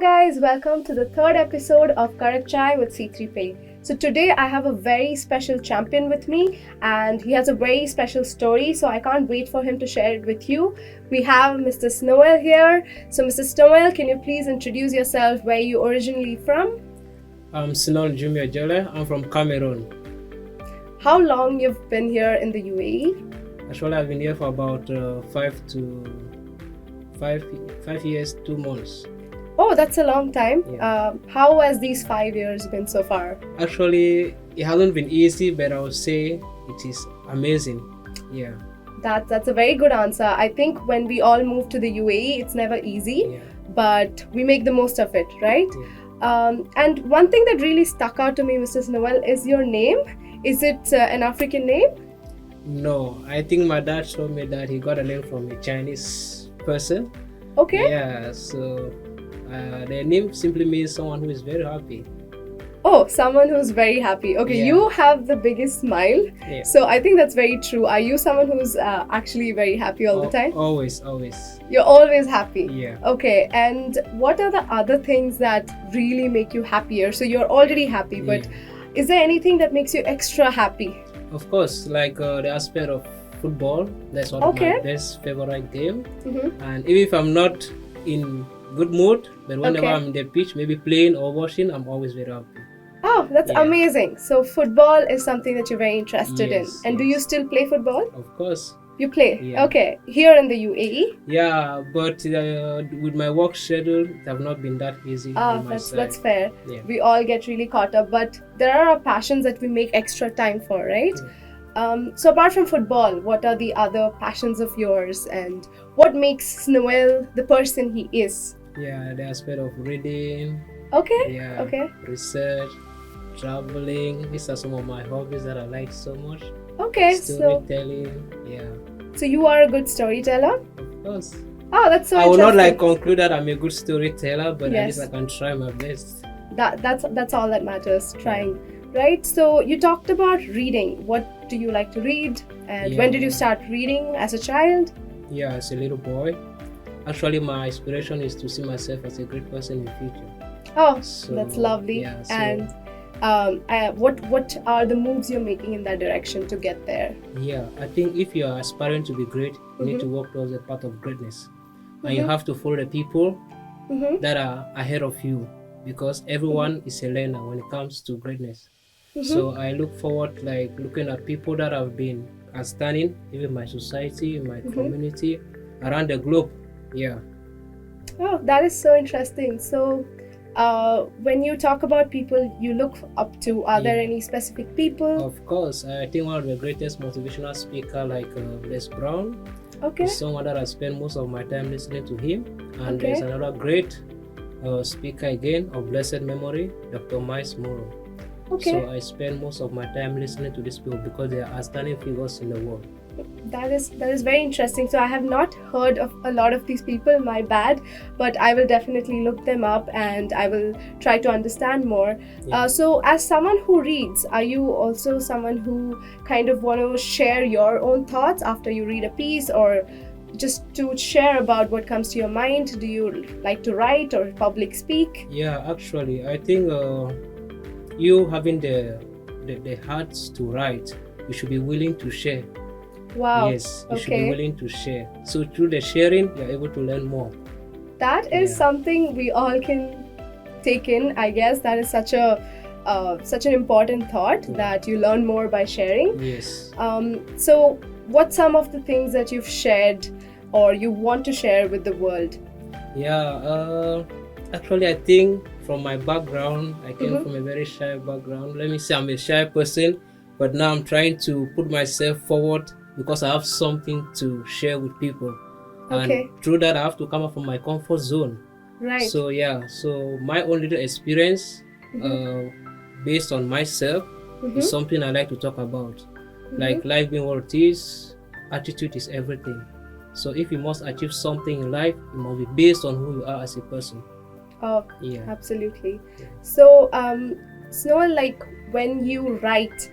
Hello guys, welcome to the third episode of Karak Chai with C3Pay. So today I have a very special champion with me and he has a very special story, so I can't wait for him to share it with you. We have Mr. Snowl here. So Mr. Snowl, can you please introduce yourself, where you originally from? I'm Snowl Junior Jole. I'm from Cameroon. How long you've been here in the UAE? Actually, I've been here for about 5 years, 2 months. Oh, that's a long time. Yeah. How has these 5 years been so far? Actually, it hasn't been easy, but I would say it is amazing. Yeah. That's a very good answer. I think when we all move to the UAE, it's never easy, Yeah. but we make the most of it, right? Yeah. And one thing that really stuck out to me, Mr. Snowl, is your name. Is it an African name? No, I think my dad showed me that he got a name from a Chinese person. Okay. Yeah, so the name simply means someone who is very happy. Oh, someone who's very happy. Okay, Yeah. you have the biggest smile. Yeah. So I think that's very true. Are you someone who's actually very happy all the time? Always. You're always happy. Yeah. Okay, and what are the other things that really make you happier? So you're already happy, but is there anything that makes you extra happy? Of course, like the aspect of football, that's one of my best favorite game. Mm-hmm. And even if I'm not in good mood, but whenever I'm in the pitch, maybe playing or watching, I'm always very happy. Oh, that's amazing. So football is something that you're very interested in. And do you still play football? Of course. You play? Yeah. Okay. Here in the UAE? Yeah, but with my work schedule, it have not been that easy. That's fair. Yeah. We all get really caught up, but there are passions that we make extra time for, right? Yeah. So apart from football, what are the other passions of yours, and what makes Snowl the person he is? Yeah, the aspect of reading. Okay. Yeah. Okay. Research, traveling. These are some of my hobbies that I like so much. Okay. Storytelling. So you are a good storyteller? Of course. Oh, that's so I will interesting. not conclude that I'm a good storyteller, but at least I can try my best. That's all that matters, trying. Right? So you talked about reading. What do you like to read? And when did you start reading? As a child? Yeah, as a little boy. Actually, my inspiration is to see myself as a great person in the future. Oh, So, that's lovely. yeah, so- And what are the moves you're making in that direction to get there? Yeah, I think if you are aspiring to be great, you need to work towards a path of greatness. And you have to follow the people that are ahead of you, because everyone is a learner when it comes to greatness. So I look forward looking at people that have been outstanding, even my society, my community, around the globe. Yeah. Oh, that is so interesting. So when you talk about people you look up to, are there any specific people? Of course, I think one of the greatest motivational speaker like Les Brown is someone that I spend most of my time listening to him. And there's another great speaker again of blessed memory, Dr. Miles Morrow. So I spend most of my time listening to these people because they are outstanding figures in the world. That is very interesting. So I have not heard of a lot of these people, my bad, but I will definitely look them up and I will try to understand more. So as someone who reads, are you also someone who kind of want to share your own thoughts after you read a piece, or just to share about what comes to your mind? Do you like to write or public speak? Yeah, actually, I think you having the hearts to write, you should be willing to share. Wow. Yes, you should be willing to share. So through the sharing, you're able to learn more. That is something we all can take in, I guess. That is such an important thought, that you learn more by sharing. Yes. So what's some of the things that you've shared or you want to share with the world? Yeah, actually, I think from my background, I came from a very shy background. Let me say I'm a shy person, but now I'm trying to put myself forward because I have something to share with people. And through that, I have to come up from my comfort zone. Right. So my own little experience based on myself is something I like to talk about. Like life being what it is, attitude is everything. So if you must achieve something in life, it must be based on who you are as a person. Oh, absolutely. So, Snowl, like when you write,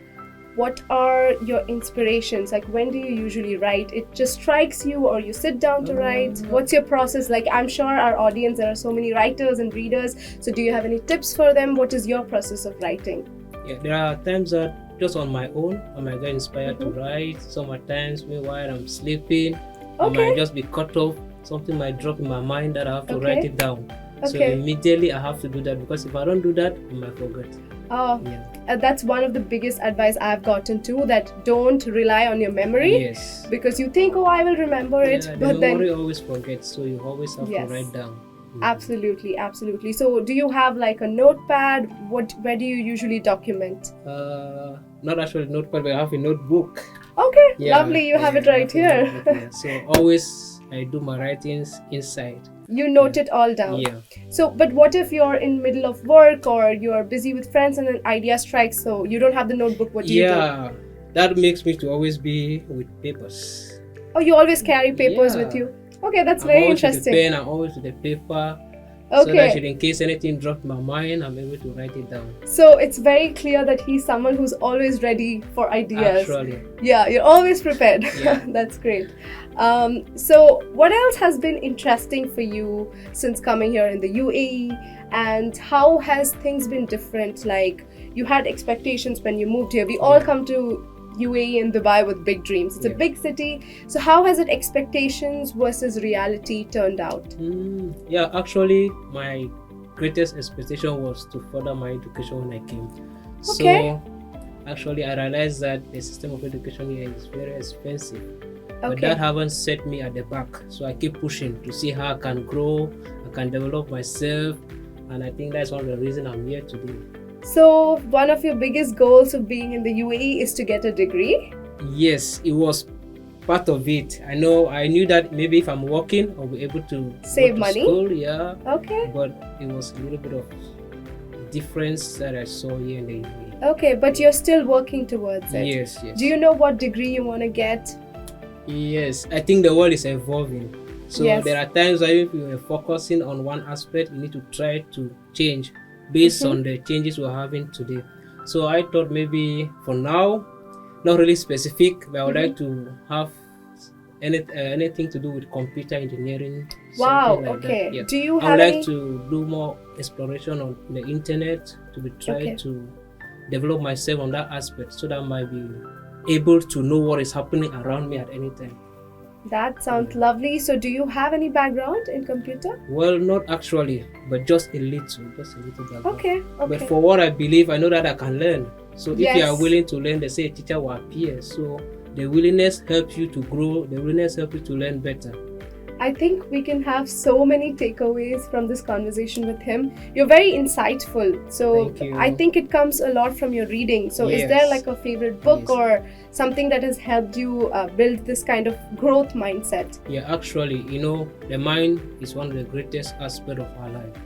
what are your inspirations? Like, when do you usually write? It just strikes you, or you sit down to write? What's your process like? I'm sure our audience, there are so many writers and readers, so do you have any tips for them? What is your process of writing? Yeah, there are times that just on my own I might get inspired to write. Sometimes meanwhile I'm sleeping, I might just be cut off, something might drop in my mind that I have to write it down. So immediately I have to do that, because if I don't do that, I might forget. Oh, that's one of the biggest advice I've gotten too, that don't rely on your memory. Yes. Because you think, I will remember it, but then memory always forgets, so you always have to write down. Absolutely, absolutely. So do you have like a notepad? Where do you usually document? Not actually a notepad, but I have a notebook. Okay, lovely. You have it right here. So always I do my writings inside. You note it all down. Yeah. So, but what if you're in middle of work, or you're busy with friends and an idea strikes, so you don't have the notebook? What do you do? Yeah, that makes me to always be with papers. Oh, you always carry papers with you? Okay, that's very interesting. I'm always with the pen, I'm always with the paper. So that in case anything dropped in my mind, I'm able to write it down. So it's very clear that he's someone who's always ready for ideas. Actually. Yeah, you're always prepared. Yeah. That's great. So what else has been interesting for you since coming here in the UAE? And how has things been different? Like, you had expectations when you moved here. We all come to UAE and Dubai with big dreams. It's a big city. So how has it expectations versus reality turned out? Yeah, actually, my greatest expectation was to further my education when I came. So actually, I realized that the system of education here is very expensive. But that haven't set me at the back. So I keep pushing to see how I can grow, I can develop myself. And I think that's one of the reasons I'm here today. So one of your biggest goals of being in the UAE is to get a degree? Yes, it was part of it. I knew that maybe if I'm working, I'll be able to save money. School, yeah. Okay. But it was a little bit of difference that I saw here in the UAE. Okay, but you're still working towards it. Yes. Do you know what degree you want to get? Yes, I think the world is evolving. So there are times that if you are focusing on one aspect, you need to try to change based on the changes we're having today. So I thought maybe for now, not really specific, but I would like to have anything to do with computer engineering. Wow, like okay. Yeah. Do you I would like to do more exploration on the internet, to be trying to develop myself on that aspect, so that I might be able to know what is happening around me at any time. That sounds lovely. So do you have any background in computer? Well, not actually, but just a little background. Okay. But for what I believe, I know that I can learn. So if you are willing to learn, they say a teacher will appear. So the willingness helps you to grow, the willingness helps you to learn better. I think we can have so many takeaways from this conversation with him. You're very insightful. So I think it comes a lot from your reading. So is there like a favorite book or something that has helped you build this kind of growth mindset? Yeah, actually, the mind is one of the greatest aspects of our life.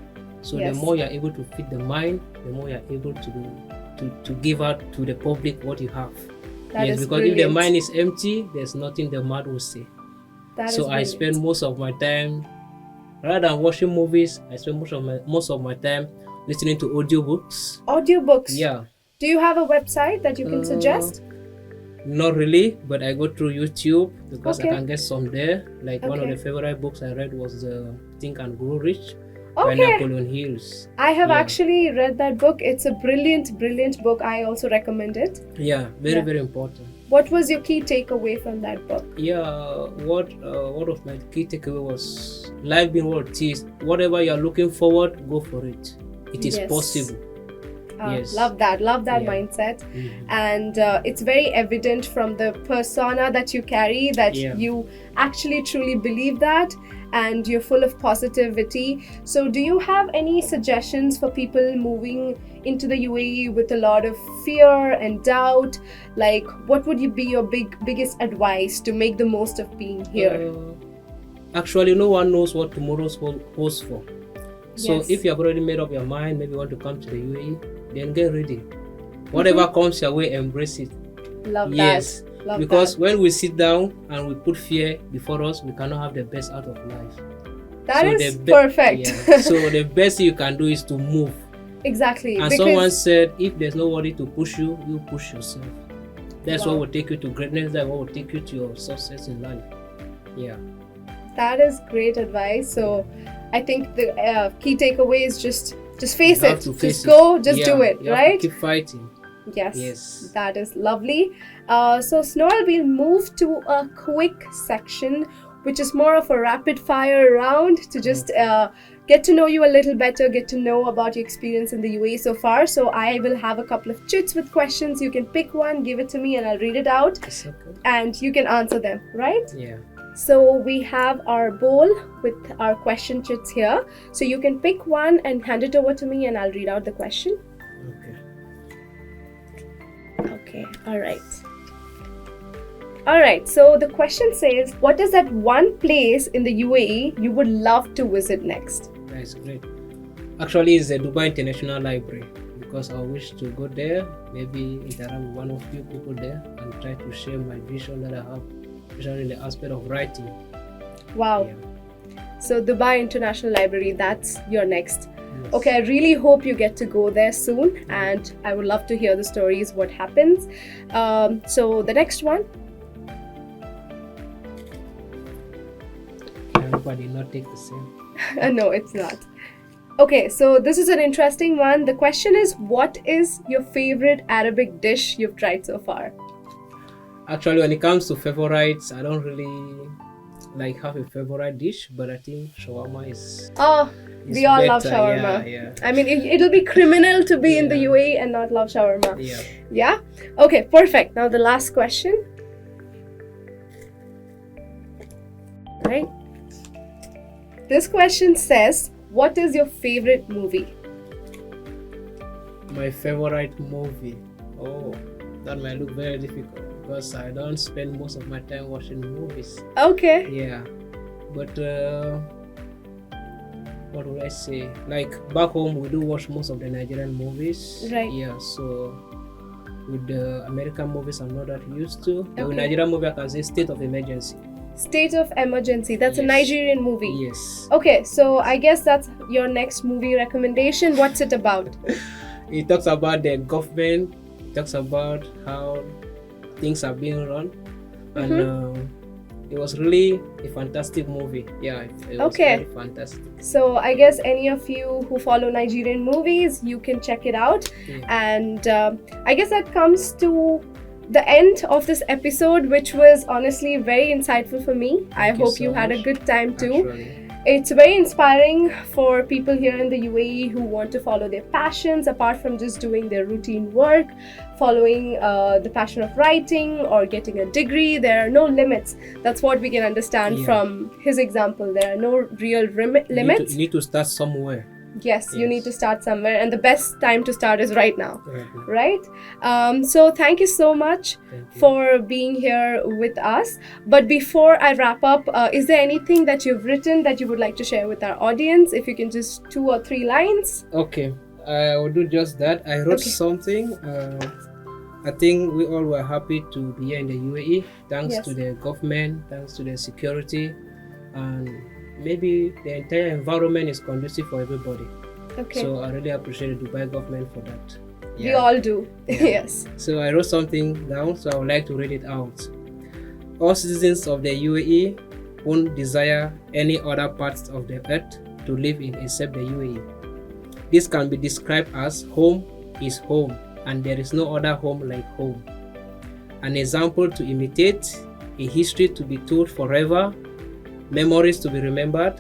So the more you're able to feed the mind, the more you're able to give out to the public what you have. Because if the mind is empty, there's nothing the mind will say. So I spend most of my time, rather than watching movies, I spend most of my time listening to audiobooks. Audiobooks? Yeah. Do you have a website that you can suggest? Not really, but I go through YouTube because I can get some there. Like one of the favorite books I read was Think and Grow Rich by Napoleon Hills. I have actually read that book. It's a brilliant book. I also recommend it. Yeah, very important. What was your key takeaway from that book? Yeah, what of my key takeaway was life being what it is. Whatever you're looking forward, go for it. It is possible. Love that mindset. And it's very evident from the persona that you carry that you actually truly believe that, and you're full of positivity. So do you have any suggestions for people moving into the UAE with a lot of fear and doubt? Like, what would be your biggest advice to make the most of being here? Actually, no one knows what tomorrow's holds for. So if you have already made up your mind, maybe you want to come to the UAE, then get ready. Whatever comes your way, embrace it. Love that. Because when we sit down and we put fear before us, we cannot have the best out of life. That is perfect. So the best thing you can do is to move. Exactly. And someone said, if there's nobody to push you, you push yourself. That's Wow. what will take you to greatness. That's what will take you to your success in life. Yeah. That is great advice. So I think the key takeaway is just face You have it. to face Just go, just Yeah, do it, you have right? to keep fighting. Yes. Yes. That is lovely. So Snowl, we'll move to a quick section, which is more of a rapid fire round to just get to know you a little better, get to know about your experience in the UAE so far. So I will have a couple of chits with questions. You can pick one, give it to me, and I'll read it out, It's okay. and you can answer them, right? Yeah. So we have our bowl with our question chits here. So you can pick one and hand it over to me, and I'll read out the question. Okay. Okay, all right. All right, so the question says, what is that one place in the UAE you would love to visit next? That's great. Actually, it's the Dubai International Library because I wish to go there, maybe interact with one of you people there and try to share my vision that I have, especially in the aspect of writing. Wow. Yeah. So Dubai International Library, that's your next. Yes. Okay, I really hope you get to go there soon, and I would love to hear the stories, what happens. So the next one. I hope I did not take the same. No, it's not. Okay, so this is an interesting one. The question is, what is your favorite Arabic dish you've tried so far? Actually, when it comes to favorites, I don't really have a favorite dish, but I think shawarma is. Oh, we all love better. shawarma. Yeah. I mean, it'll be criminal to be in the Yeah. UAE and not love shawarma. Yeah. Yeah? Okay, perfect. Now the last question. Right? This question says, what is your favorite movie? My favorite movie. Oh, that might look very difficult because I don't spend most of my time watching movies. Okay. Yeah, but what would I say? Like back home, we do watch most of the Nigerian movies. Right. Yeah, so with the American movies, I'm not that used to. But with Okay. Nigerian movie, I can say State of Emergency. State of Emergency. That's a Yes. Nigerian movie. Yes. Okay, so I guess that's your next movie recommendation. What's it about? It talks about the government. It talks about how things are being run, and it was really a fantastic movie. Yeah, it was Okay. very fantastic. So I guess any of you who follow Nigerian movies, you can check it out. Yeah. And I guess that comes to the end of this episode, which was honestly very insightful for me. I Thank you hope so you had a much. good time too. Actually. It's very inspiring for people here in the UAE who want to follow their passions apart from just doing their routine work, following the passion of writing or getting a degree. There are no limits. That's what we can understand Yeah. from his example. There are no real limits. You need to start somewhere. Yes, you Yes. need to start somewhere, and the best time to start is right now. Right now. Right? So thank you so much Thank you. for being here with us. But before I wrap up, is there anything that you've written that you would like to share with our audience? If you can just 2 or 3 lines. Okay, I will do just that. I wrote Okay. something. I think we all were happy to be here in the UAE, thanks Yes. to the government, thanks to the security, and maybe the entire environment is conducive for everybody. Okay. So I really appreciate the Dubai government for that. We all do. Yeah. Yes. So I wrote something down, so I would like to read it out. All citizens of the UAE won't desire any other parts of the earth to live in except the UAE. This can be described as home is home, and there is no other home like home. An example to imitate, a history to be told forever, memories to be remembered,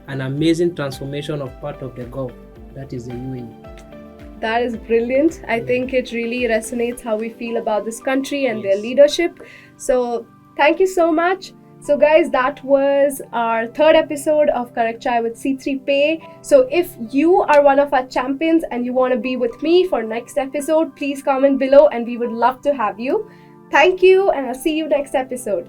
an amazing transformation of part of the Gulf, that is the UAE. That is brilliant. I think it really resonates how we feel about this country and their Yes. leadership. So thank you so much. So guys, that was our 3rd episode of Karak Chai with C3Pay. So if you are one of our champions and you want to be with me for next episode, please comment below and we would love to have you. Thank you, and I'll see you next episode.